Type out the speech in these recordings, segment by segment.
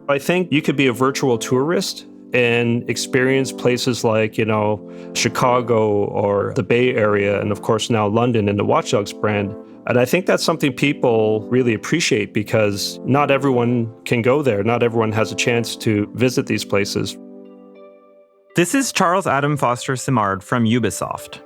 I think you could be a virtual tourist and experience places like, Chicago or the Bay Area, and of course now London in the Watch Dogs brand. And I think that's something people really appreciate because not everyone can go there. Not everyone has a chance to visit these places. This is Charles Adam Foster Simard from Ubisoft.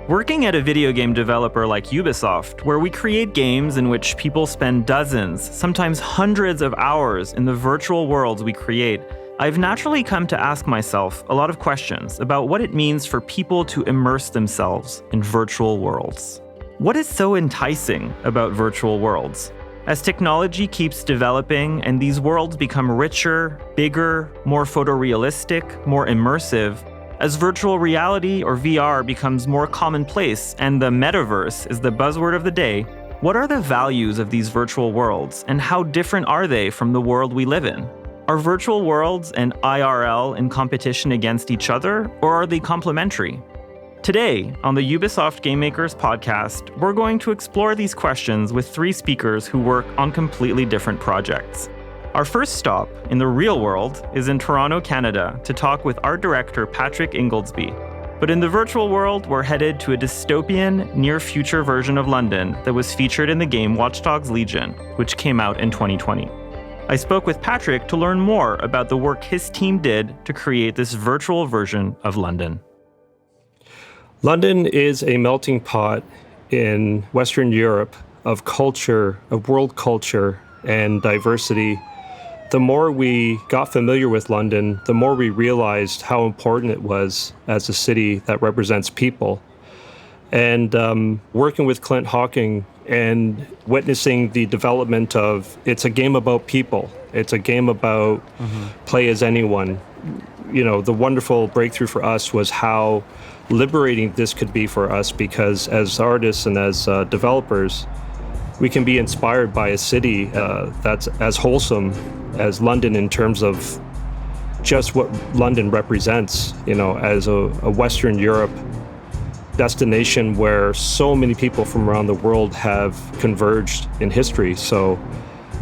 Working at a video game developer like Ubisoft, where we create games in which people spend dozens, sometimes hundreds of hours in the virtual worlds we create, I've naturally come to ask myself a lot of questions about what it means for people to immerse themselves in virtual worlds. What is so enticing about virtual worlds? As technology keeps developing and these worlds become richer, bigger, more photorealistic, more immersive, as virtual reality or VR becomes more commonplace and the metaverse is the buzzword of the day, what are the values of these virtual worlds and how different are they from the world we live in? Are virtual worlds and IRL in competition against each other, or are they complementary? Today, on the Ubisoft Game Makers podcast, we're going to explore these questions with three speakers who work on completely different projects. Our first stop in the real world is in Toronto, Canada, to talk with art director Patrick Ingoldsby. But in the virtual world, we're headed to a dystopian, near-future version of London that was featured in the game Watch Dogs Legion, which came out in 2020. I spoke with Patrick to learn more about the work his team did to create this virtual version of London. London is a melting pot in Western Europe of culture, of world culture and diversity. The more we got familiar with London, the more we realized how important it was as a city that represents people. And working with Clint Hocking and witnessing the development of, it's a game about people. It's a game about play as anyone. The wonderful breakthrough for us was how liberating this could be for us, because as artists and as developers, we can be inspired by a city that's as wholesome as London in terms of just what London represents, as a Western Europe destination where so many people from around the world have converged in history. So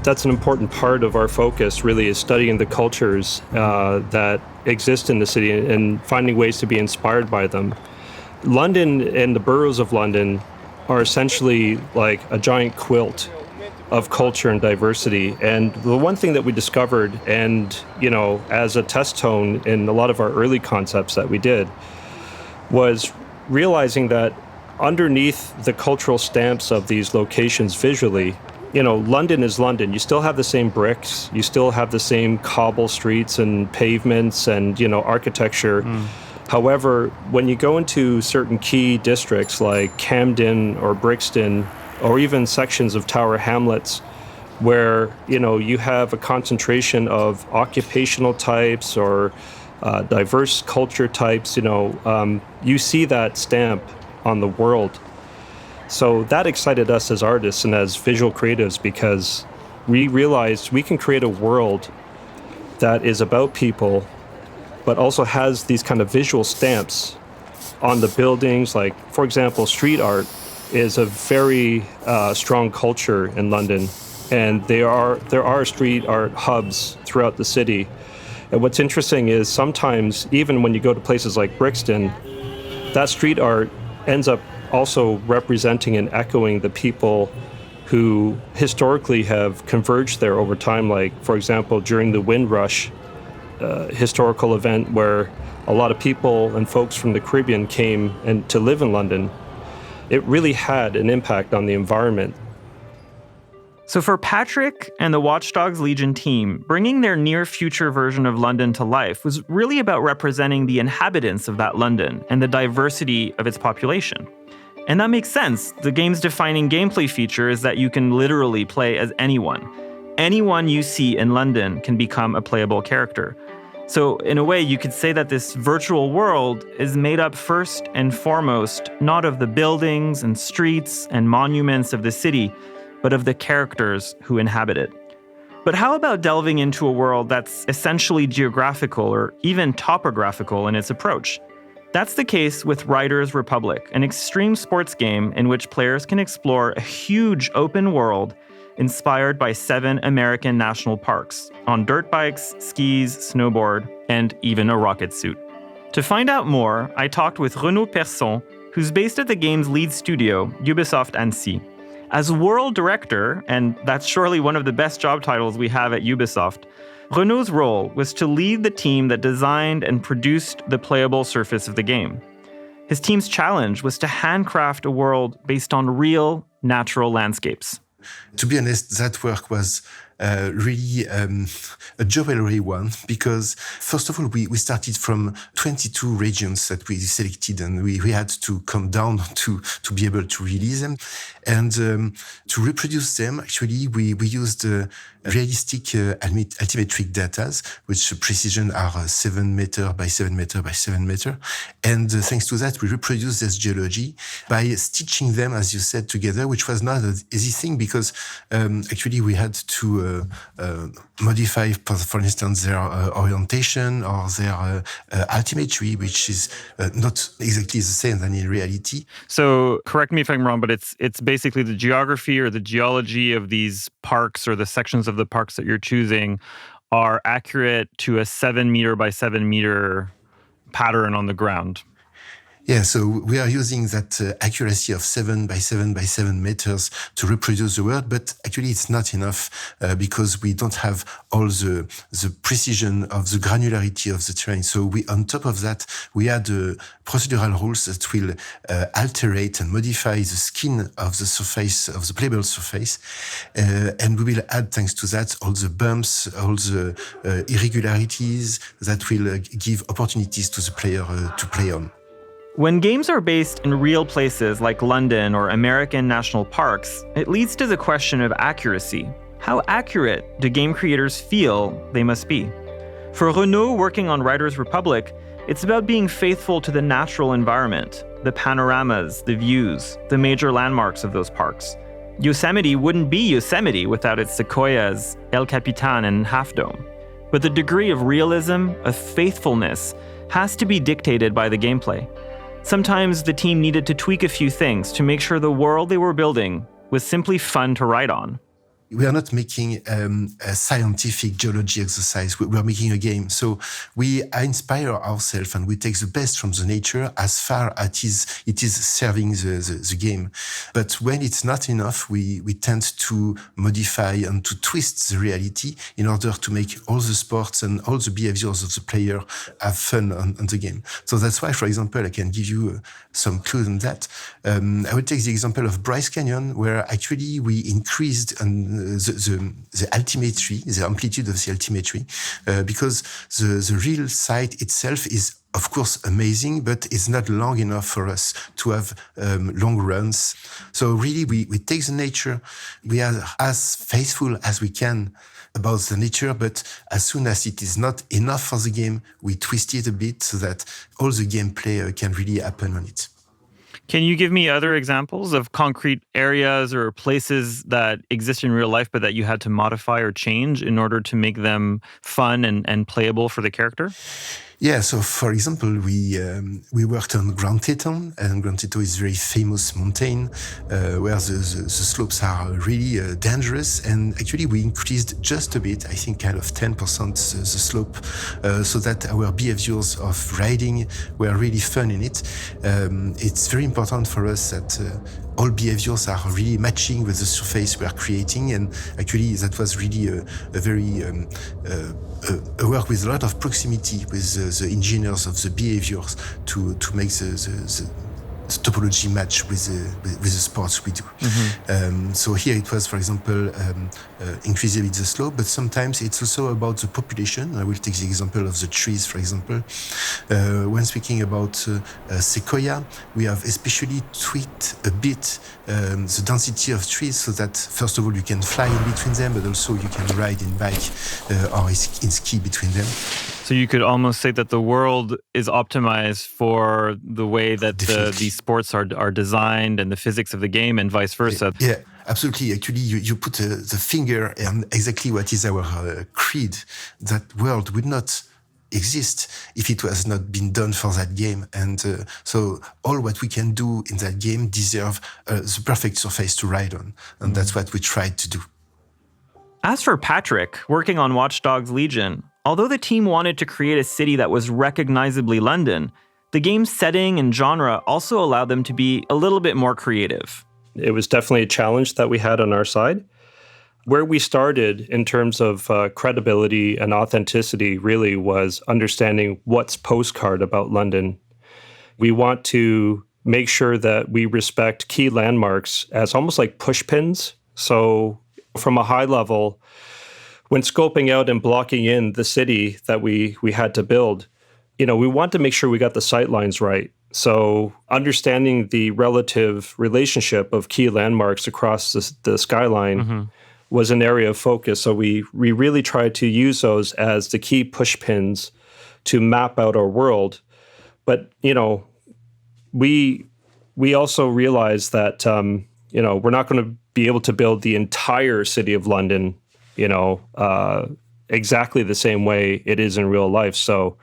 that's an important part of our focus, really, is studying the cultures that exist in the city and finding ways to be inspired by them. London and the boroughs of London are essentially like a giant quilt of culture and diversity. And the one thing that we discovered, and as a test tone in a lot of our early concepts that we did, was realizing that underneath the cultural stamps of these locations visually, London is London. You still have the same bricks, you still have the same cobble streets and pavements and, architecture. However, when you go into certain key districts like Camden or Brixton, or even sections of Tower Hamlets, where, you have a concentration of occupational types or diverse culture types, you see that stamp on the world. So that excited us as artists and as visual creatives, because we realized we can create a world that is about people, but also has these kind of visual stamps on the buildings. Like, for example, street art is a very strong culture in London, and there are street art hubs throughout the city. And what's interesting is sometimes, even when you go to places like Brixton, that street art ends up also representing and echoing the people who historically have converged there over time. Like, for example, during the Windrush historical event where a lot of people and folks from the Caribbean came and to live in London, it really had an impact on the environment. So for Patrick and the Watch Dogs Legion team, bringing their near-future version of London to life was really about representing the inhabitants of that London and the diversity of its population. And that makes sense. The game's defining gameplay feature is that you can literally play as anyone. Anyone you see in London can become a playable character. So in a way, you could say that this virtual world is made up first and foremost not of the buildings and streets and monuments of the city, but of the characters who inhabit it. But how about delving into a world that's essentially geographical or even topographical in its approach? That's the case with Riders Republic, an extreme sports game in which players can explore a huge open world inspired by 7 American national parks, on dirt bikes, skis, snowboard, and even a rocket suit. To find out more, I talked with Renaud Persson, who's based at the game's lead studio, Ubisoft Annecy. As world director, and that's surely one of the best job titles we have at Ubisoft, Renaud's role was to lead the team that designed and produced the playable surface of the game. His team's challenge was to handcraft a world based on real, natural landscapes. To be honest, that work was really a jubilee one, because first of all, we started from 22 regions that we selected, and we had to come down to be able to release them. And to reproduce them, actually, we used realistic altimetric data, which precision are 7 meter by 7 meter by 7 meter. And thanks to that, we reproduced this geology by stitching them, as you said, together, which was not an easy thing, because actually we had to modify, for instance, their orientation or their altimetry, which is not exactly the same than in reality. So correct me if I'm wrong, but it's basically the geography or the geology of these parks or the sections of the parks that you're choosing are accurate to a 7 meter by 7 meter pattern on the ground. Yeah, so we are using that accuracy of 7 by 7 by 7 meters to reproduce the world, but actually it's not enough because we don't have all the precision of the granularity of the terrain. So on top of that, we add procedural rules that will alterate and modify the skin of the surface, of the playable surface. And we will add, thanks to that, all the bumps, all the irregularities that will give opportunities to the player to play on. When games are based in real places like London or American national parks, it leads to the question of accuracy. How accurate do game creators feel they must be? For Renaud working on Riders Republic, it's about being faithful to the natural environment, the panoramas, the views, the major landmarks of those parks. Yosemite wouldn't be Yosemite without its sequoias, El Capitan, and Half Dome. But the degree of realism, of faithfulness, has to be dictated by the gameplay. Sometimes the team needed to tweak a few things to make sure the world they were building was simply fun to ride on. We are not making a scientific geology exercise. We are making a game. So we inspire ourselves and we take the best from the nature as far as it is serving the game. But when it's not enough, we tend to modify and to twist the reality in order to make all the sports and all the behaviors of the player have fun on the game. So that's why, for example, I can give you some clues on that. I would take the example of Bryce Canyon, where actually we increased the altimetry, the amplitude of the altimetry, because the real site itself is, of course, amazing, but it's not long enough for us to have long runs. So really, we take the nature, we are as faithful as we can about the nature, but as soon as it is not enough for the game, we twist it a bit so that all the gameplay can really happen on it. Can you give me other examples of concrete areas or places that exist in real life but that you had to modify or change in order to make them fun and playable for the character? Yeah, so for example, we worked on Grand Teton, and Grand Teton is a very famous mountain where the slopes are really dangerous, and actually we increased just a bit, I think kind of 10% the slope, so that our behaviors of riding were really fun in it. It's very important for us that all behaviors are really matching with the surface we are creating, and actually that was really a very a work with a lot of proximity with the engineers of the behaviors to make the topology match with the sports we do. Mm-hmm. So here it was, for example, increasing the slope, but sometimes it's also about the population. I will take the example of the trees, for example. When speaking about sequoia, we have especially tweaked a bit the density of trees so that, first of all, you can fly in between them, but also you can ride in bike or in ski between them. So you could almost say that the world is optimized for the way that these sports are designed and the physics of the game, and vice versa. Yeah, absolutely. Actually, you put the finger on exactly what is our creed. That world would not exist if it was not been done for that game. And so all what we can do in that game deserve the perfect surface to ride on. And that's what we tried to do. As for Patrick, working on Watch Dogs Legion, although the team wanted to create a city that was recognizably London, the game's setting and genre also allowed them to be a little bit more creative. It was definitely a challenge that we had on our side. Where we started in terms of credibility and authenticity really was understanding what's postcard about London. We want to make sure that we respect key landmarks as almost like pushpins. So from a high level, when scoping out and blocking in the city that we had to build, we want to make sure we got the sightlines right. So understanding the relative relationship of key landmarks across the skyline was an area of focus. So we really tried to use those as the key pushpins to map out our world. But, we also realized that, we're not going to be able to build the entire city of London, exactly the same way it is in real life. So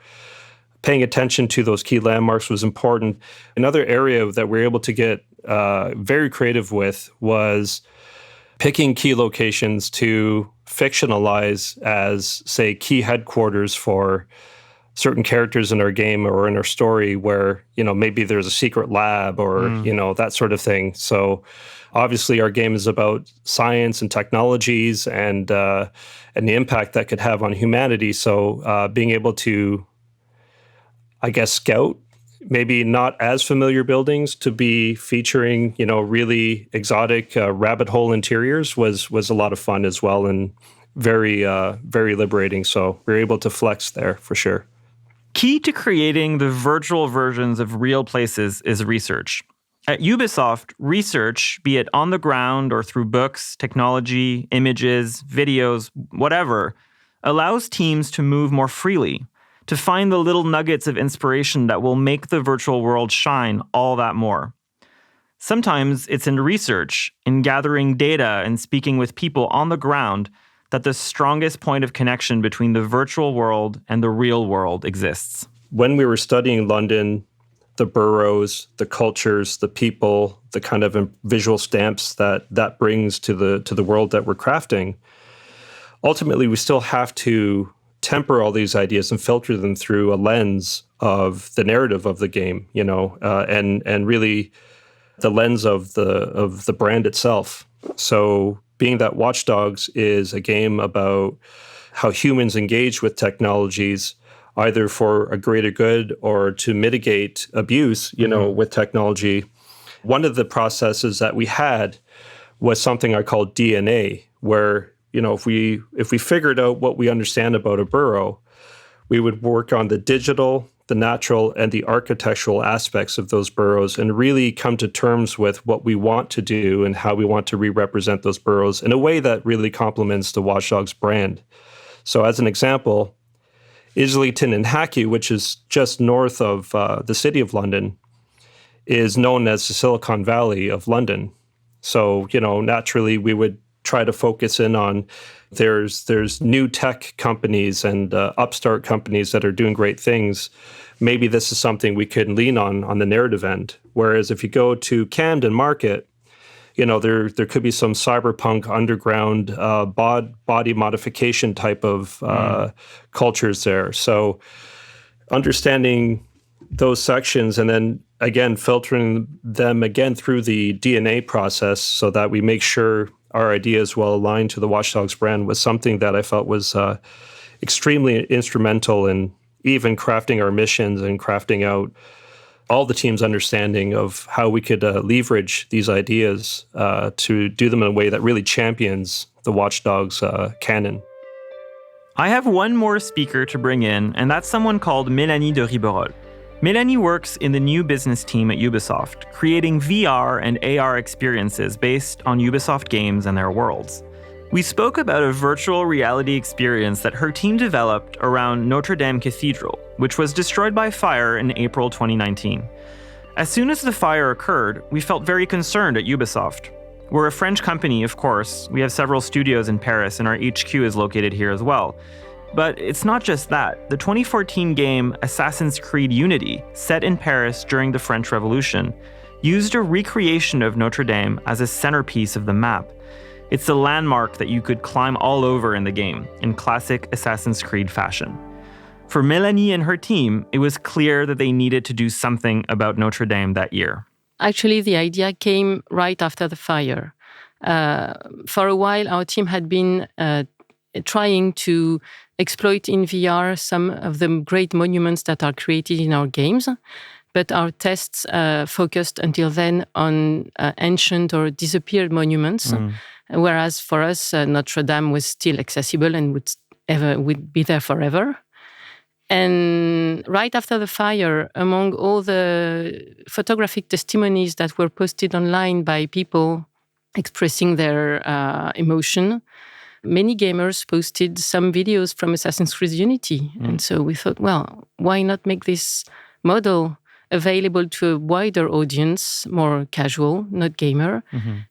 paying attention to those key landmarks was important. Another area that we were able to get very creative with was picking key locations to fictionalize as, say, key headquarters for certain characters in our game or in our story where, maybe there's a secret lab or, that sort of thing. So obviously our game is about science and technologies and the impact that could have on humanity. So being able to, scout maybe not as familiar buildings to be featuring, really exotic rabbit hole interiors was a lot of fun as well and very, very liberating. So we were able to flex there for sure. Key to creating the virtual versions of real places is research. At Ubisoft, research, be it on the ground or through books, technology, images, videos, whatever, allows teams to move more freely, to find the little nuggets of inspiration that will make the virtual world shine all that more. Sometimes it's in research, in gathering data and speaking with people on the ground that the strongest point of connection between the virtual world and the real world exists. When we were studying London, the boroughs, the cultures, the people, the kind of visual stamps that brings to the world that we're crafting, ultimately we still have to temper all these ideas and filter them through a lens of the narrative of the game, and really the lens of the brand itself. So being that Watch Dogs is a game about how humans engage with technologies, either for a greater good or to mitigate abuse, with technology. One of the processes that we had was something I called DNA, where, if we figured out what we understand about a borough, we would work on the digital, the natural, and the architectural aspects of those boroughs and really come to terms with what we want to do and how we want to re-represent those boroughs in a way that really complements the Watch Dogs brand. So as an example, Islington and Hackney, which is just north of the city of London, is known as the Silicon Valley of London. So, naturally we would try to focus in on there's new tech companies and upstart companies that are doing great things. Maybe this is something we could lean on the narrative end. Whereas if you go to Camden Market, there could be some cyberpunk underground body modification type of cultures there. So understanding those sections and then again filtering them again through the DNA process so that we make sure our ideas well aligned to the Watch Dogs brand was something that I felt was extremely instrumental in even crafting our missions and crafting out all the team's understanding of how we could leverage these ideas to do them in a way that really champions the Watch Dogs canon. I have one more speaker to bring in, and that's someone called Mélanie de Ribeyrolles. Mélanie works in the new business team at Ubisoft, creating VR and AR experiences based on Ubisoft games and their worlds. We spoke about a virtual reality experience that her team developed around Notre Dame Cathedral, which was destroyed by fire in April 2019. As soon as the fire occurred, we felt very concerned at Ubisoft. We're a French company, of course. We have several studios in Paris, and our HQ is located here as well. But it's not just that. The 2014 game Assassin's Creed Unity, set in Paris during the French Revolution, used a recreation of Notre Dame as a centerpiece of the map. It's a landmark that you could climb all over in the game, in classic Assassin's Creed fashion. For Mélanie and her team, it was clear that they needed to do something about Notre Dame that year. Actually, the idea came right after the fire. For a while, our team had been trying to exploit in VR some of the great monuments that are created in our games, but our tests focused until then on ancient or disappeared monuments, whereas for us, Notre Dame was still accessible and would be there forever. And right after the fire, among all the photographic testimonies that were posted online by people expressing their emotion, many gamers posted some videos from Assassin's Creed Unity. And so we thought, well, why not make this model available to a wider audience, more casual, not gamer,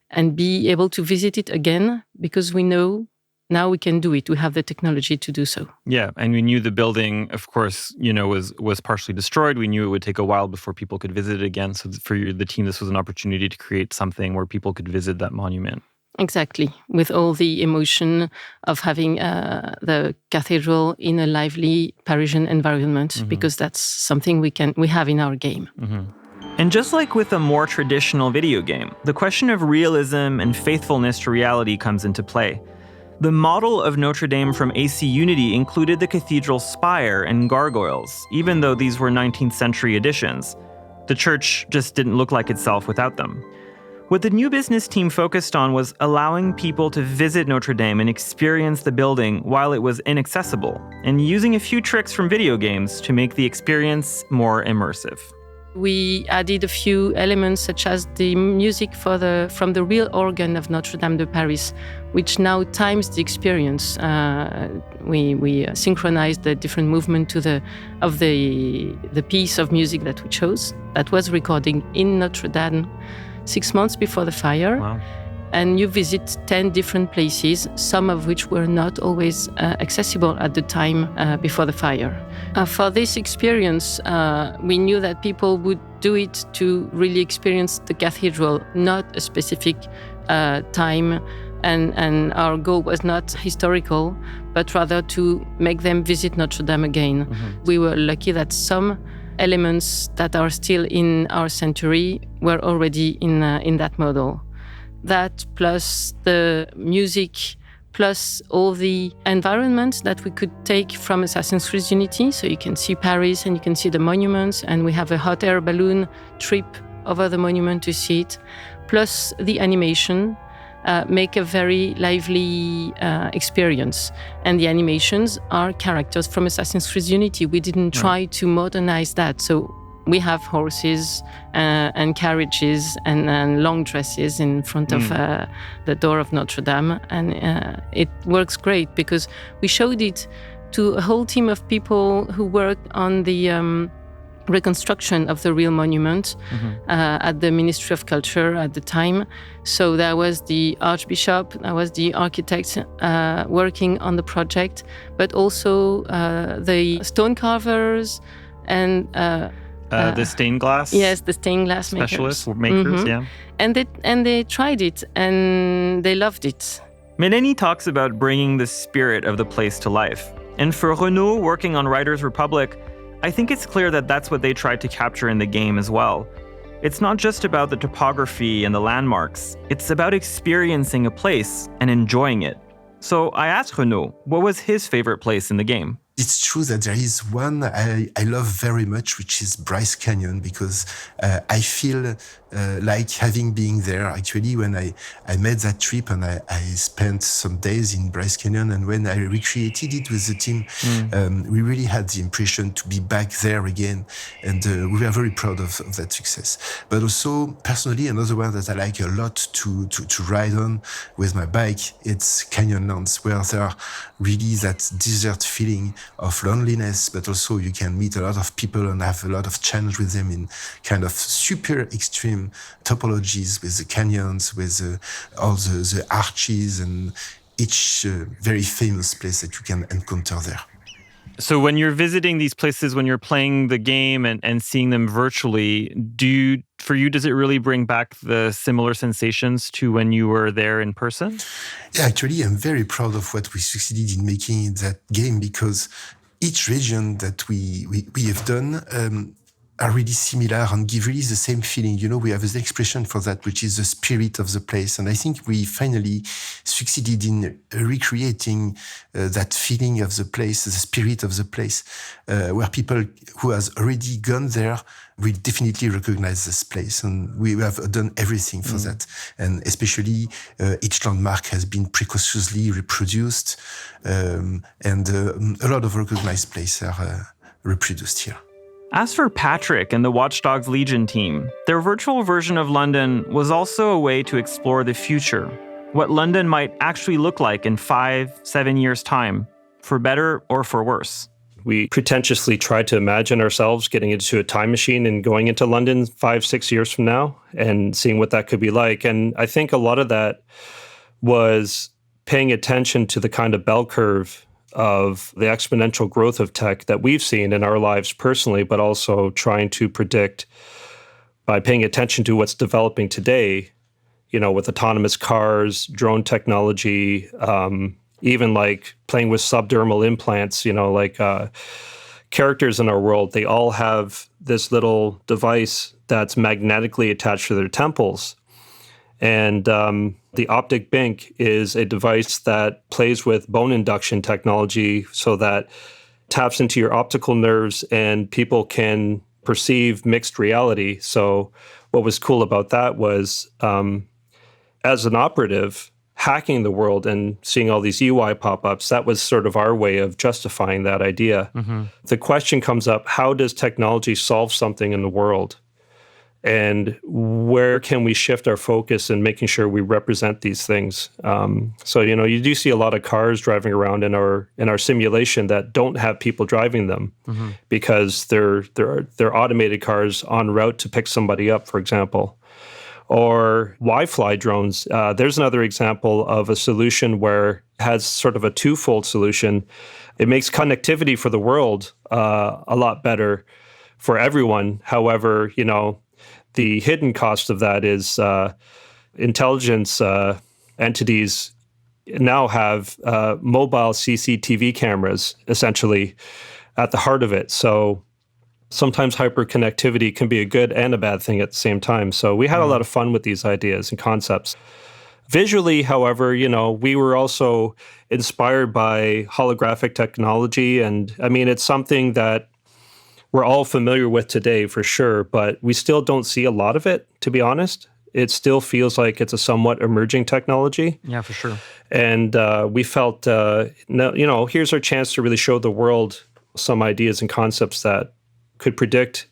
and be able to visit it again, because we know now we can do it. We have the technology to do so. Yeah, and we knew the building, of course, was partially destroyed. We knew it would take a while before people could visit it again. So for the team, this was an opportunity to create something where people could visit that monument. Exactly, with all the emotion of having the cathedral in a lively Parisian environment, because that's something we have in our game. And just like with a more traditional video game, the question of realism and faithfulness to reality comes into play. The model of Notre Dame from AC Unity included the cathedral's spire and gargoyles, even though these were 19th century additions. The church just didn't look like itself without them. What the new business team focused on was allowing people to visit Notre Dame and experience the building while it was inaccessible, and using a few tricks from video games to make the experience more immersive. We added a few elements such as the music from the real organ of Notre Dame de Paris, which now times the experience. We synchronized the different movement of the piece of music that we chose. That was recording in Notre Dame 6 months before the fire. Wow. And you visit 10 different places, some of which were not always accessible at the time before the fire. For this experience, we knew that people would do it to really experience the cathedral, not a specific time. And our goal was not historical, but rather to make them visit Notre Dame again. We were lucky that some elements that are still in our century were already in that model. That plus the music, plus all the environments that we could take from Assassin's Creed Unity. So you can see Paris and you can see the monuments, and we have a hot air balloon trip over the monument to see it, plus the animation, make a very lively experience. And the animations are characters from Assassin's Creed Unity. We didn't try to modernize that. So we have horses and carriages and long dresses in front of the door of Notre Dame. And it works great because we showed it to a whole team of people who worked on the reconstruction of the real monument at the Ministry of Culture at the time. So there was the Archbishop, there was the architect working on the project, but also the stone carvers and the stained glass? Yes, the stained glass specialists, makers, yeah. And they tried it and they loved it. Mélanie talks about bringing the spirit of the place to life. And for Renaud, working on Riders Republic, I think it's clear that that's what they tried to capture in the game as well. It's not just about the topography and the landmarks. It's about experiencing a place and enjoying it. So I asked Renaud, what was his favorite place in the game? It's true that there is one I love very much, which is Bryce Canyon, because I feel like having been there. Actually, when I made that trip and I spent some days in Bryce Canyon, and when I recreated it with the team, we really had the impression to be back there again. And we were very proud of that success. But also, personally, another one that I like a lot to ride on with my bike, it's Canyonlands, where there are really that desert feeling of loneliness, but also you can meet a lot of people and have a lot of challenge with them in kind of super extreme topologies with the canyons, with all the arches and each very famous place that you can encounter there. So when you're visiting these places, when you're playing the game and seeing them virtually, do you For you, does it really bring back the similar sensations to when you were there in person? Yeah, actually, I'm very proud of what we succeeded in making in that game because each region that we have done are really similar and give really the same feeling. You know, we have an expression for that, which is the spirit of the place. And I think we finally succeeded in recreating that feeling of the place, the spirit of the place, where people who has already gone there will definitely recognize this place. And we have done everything for that. And especially each landmark has been precisely reproduced, and a lot of recognized places are reproduced here. As for Patrick and the Watch Dogs Legion team, their virtual version of London was also a way to explore the future, what London might actually look like in 5-7 years' time, for better or for worse. We pretentiously tried to imagine ourselves getting into a time machine and going into London 5-6 years from now and seeing what that could be like. And I think a lot of that was paying attention to the kind of bell curve of the exponential growth of tech that we've seen in our lives personally, but also trying to predict by paying attention to what's developing today, you know, with autonomous cars, drone technology, even like playing with subdermal implants, you know, like characters in our world, they all have this little device that's magnetically attached to their temples. And the Optic Bink is a device that plays with bone induction technology so that taps into your optical nerves and people can perceive mixed reality. So what was cool about that was, as an operative, hacking the world and seeing all these UI pop-ups, that was sort of our way of justifying that idea. The question comes up, how does technology solve something in the world? And where can we shift our focus in making sure we represent these things? So, you know, you do see a lot of cars driving around in our simulation that don't have people driving them because they're automated cars en route to pick somebody up, for example. Or Wi-Fi drones. There's another example of a solution where it has sort of a twofold solution. It makes connectivity for the world a lot better for everyone. However, you know, the hidden cost of that is intelligence entities now have mobile CCTV cameras essentially at the heart of it. So sometimes hyperconnectivity can be a good and a bad thing at the same time. So we had a lot of fun with these ideas and concepts. Visually, however, you know, we were also inspired by holographic technology. And I mean, it's something that we're all familiar with today for sure, but we still don't see a lot of it, to be honest. It still feels like it's a somewhat emerging technology. Yeah, for sure. And we felt, you know, here's our chance to really show the world some ideas and concepts that could predict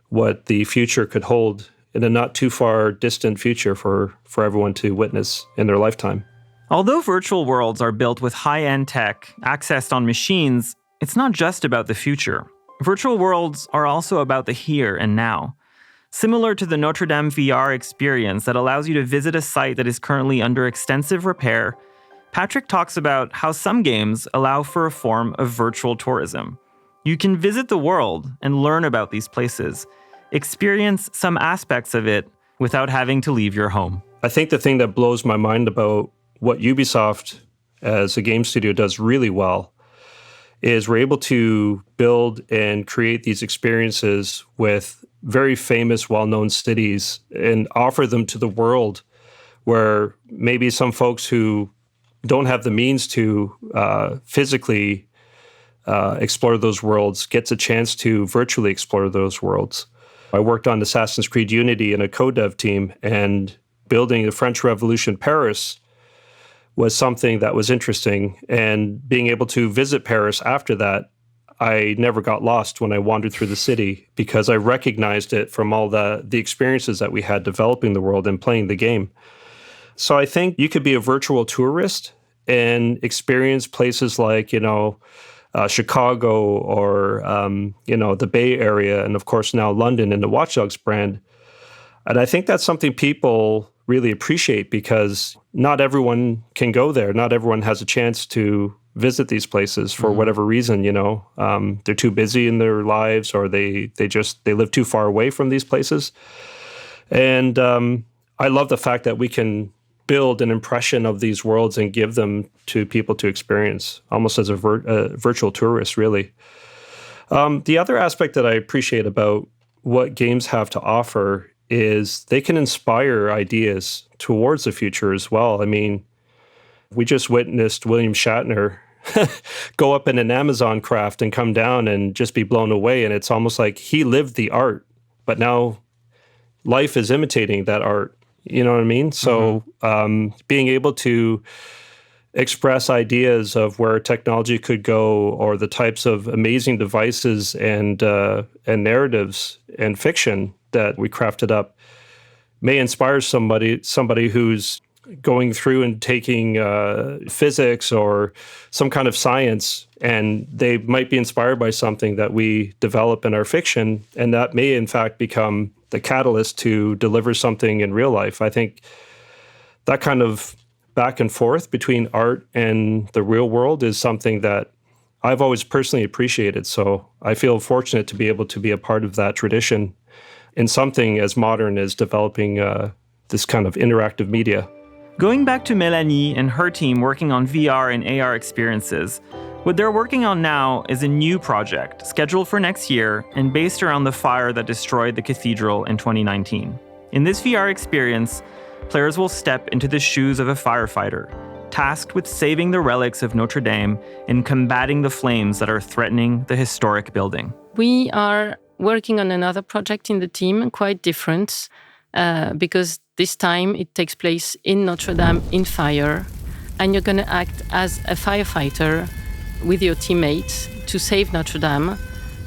what the future could hold in a not too far distant future for everyone to witness in their lifetime. Although virtual worlds are built with high-end tech accessed on machines, it's not just about the future. Virtual worlds are also about the here and now. Similar to the Notre Dame VR experience that allows you to visit a site that is currently under extensive repair, Patrick talks about how some games allow for a form of virtual tourism. You can visit the world and learn about these places, experience some aspects of it without having to leave your home. I think the thing that blows my mind about what Ubisoft as a game studio does really well is we're able to build and create these experiences with very famous, well-known cities and offer them to the world where maybe some folks who don't have the means to physically explore those worlds gets a chance to virtually explore those worlds. I worked on Assassin's Creed Unity in a co-dev team, and building the French Revolution Paris was something that was interesting. And being able to visit Paris after that, I never got lost when I wandered through the city because I recognized it from all the experiences that we had developing the world and playing the game. So I think you could be a virtual tourist and experience places like, you know, Chicago or, you know, the Bay Area, and of course now London in the Watch Dogs brand. And I think that's something people really appreciate because not everyone can go there. Not everyone has a chance to visit these places for whatever reason, you know. They're too busy in their lives or they live too far away from these places. And I love the fact that we can build an impression of these worlds and give them to people to experience, almost as a virtual tourist, really. The other aspect that I appreciate about what games have to offer is they can inspire ideas towards the future as well. I mean, we just witnessed William Shatner go up in an Amazon craft and come down and just be blown away. And it's almost like he lived the art, but now life is imitating that art. You know what I mean? So being able to express ideas of where technology could go, or the types of amazing devices and narratives and fiction that we crafted up, may inspire somebody who's going through and taking physics or some kind of science, and they might be inspired by something that we develop in our fiction, and that may in fact become the catalyst to deliver something in real life. I think that kind of back and forth between art and the real world is something that I've always personally appreciated. So I feel fortunate to be able to be a part of that tradition in something as modern as developing this kind of interactive media. Going back to Mélanie and her team working on VR and AR experiences, what they're working on now is a new project scheduled for next year and based around the fire that destroyed the cathedral in 2019. In this VR experience, players will step into the shoes of a firefighter, tasked with saving the relics of Notre Dame and combating the flames that are threatening the historic building. We are working on another project in the team, quite different, because this time it takes place in Notre Dame in fire, and you're going to act as a firefighter with your teammates to save Notre Dame,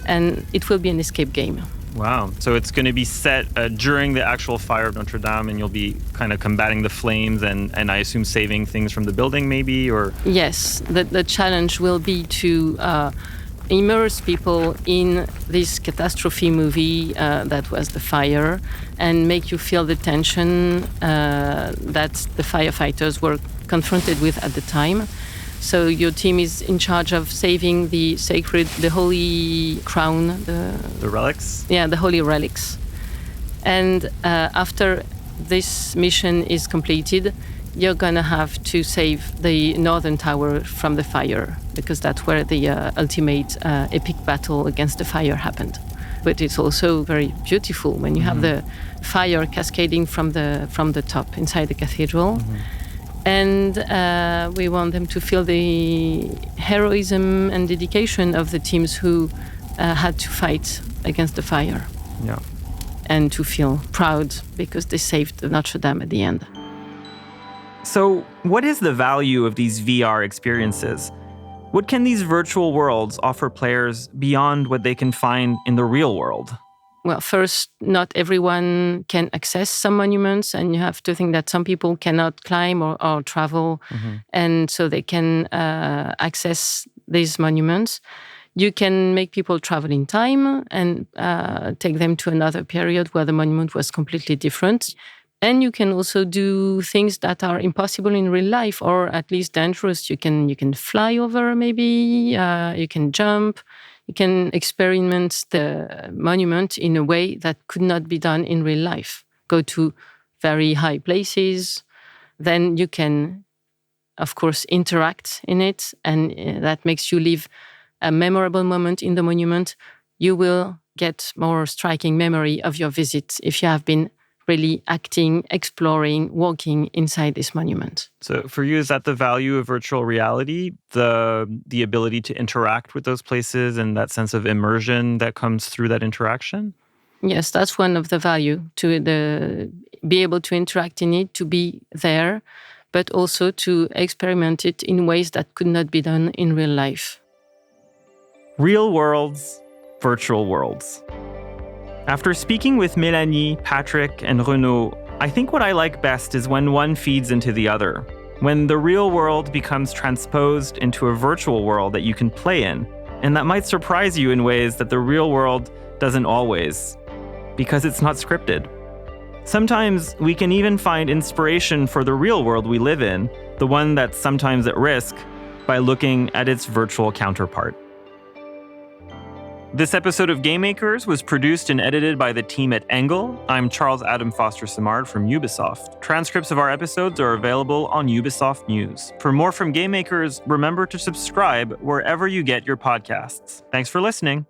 and it will be an escape game. Wow. So it's going to be set during the actual fire of Notre Dame, and you'll be kind of combating the flames and I assume saving things from the building maybe, or? Yes. The challenge will be to immerse people in this catastrophe movie that was the fire, and make you feel the tension that the firefighters were confronted with at the time. So your team is in charge of saving the holy crown. The relics? Yeah, the holy relics. And after this mission is completed, you're going to have to save the northern tower from the fire, because that's where the ultimate epic battle against the fire happened. But it's also very beautiful when you have the fire cascading from the top inside the cathedral. And we want them to feel the heroism and dedication of the teams who had to fight against the fire. Yeah. And to feel proud because they saved Notre Dame at the end. So, what is the value of these VR experiences? What can these virtual worlds offer players beyond what they can find in the real world? Well, first, not everyone can access some monuments, and you have to think that some people cannot climb or travel, and so they can access these monuments. You can make people travel in time and take them to another period where the monument was completely different. And you can also do things that are impossible in real life, or at least dangerous. You can fly over, maybe. You can jump. You can experiment the monument in a way that could not be done in real life. Go to very high places. Then you can, of course, interact in it, and that makes you live a memorable moment in the monument. You will get more striking memory of your visit if you have been really acting, exploring, walking inside this monument. So for you, is that the value of virtual reality, the ability to interact with those places and that sense of immersion that comes through that interaction? Yes, that's one of the value, to be able to interact in it, to be there, but also to experiment it in ways that could not be done in real life. Real worlds, virtual worlds. After speaking with Mélanie, Patrick, and Renaud, I think what I like best is when one feeds into the other. When the real world becomes transposed into a virtual world that you can play in. And that might surprise you in ways that the real world doesn't always, because it's not scripted. Sometimes we can even find inspiration for the real world we live in, the one that's sometimes at risk, by looking at its virtual counterpart. This episode of Game Makers was produced and edited by the team at Angle. I'm Charles Adam Foster Simard from Ubisoft. Transcripts of our episodes are available on Ubisoft News. For more from Game Makers, remember to subscribe wherever you get your podcasts. Thanks for listening.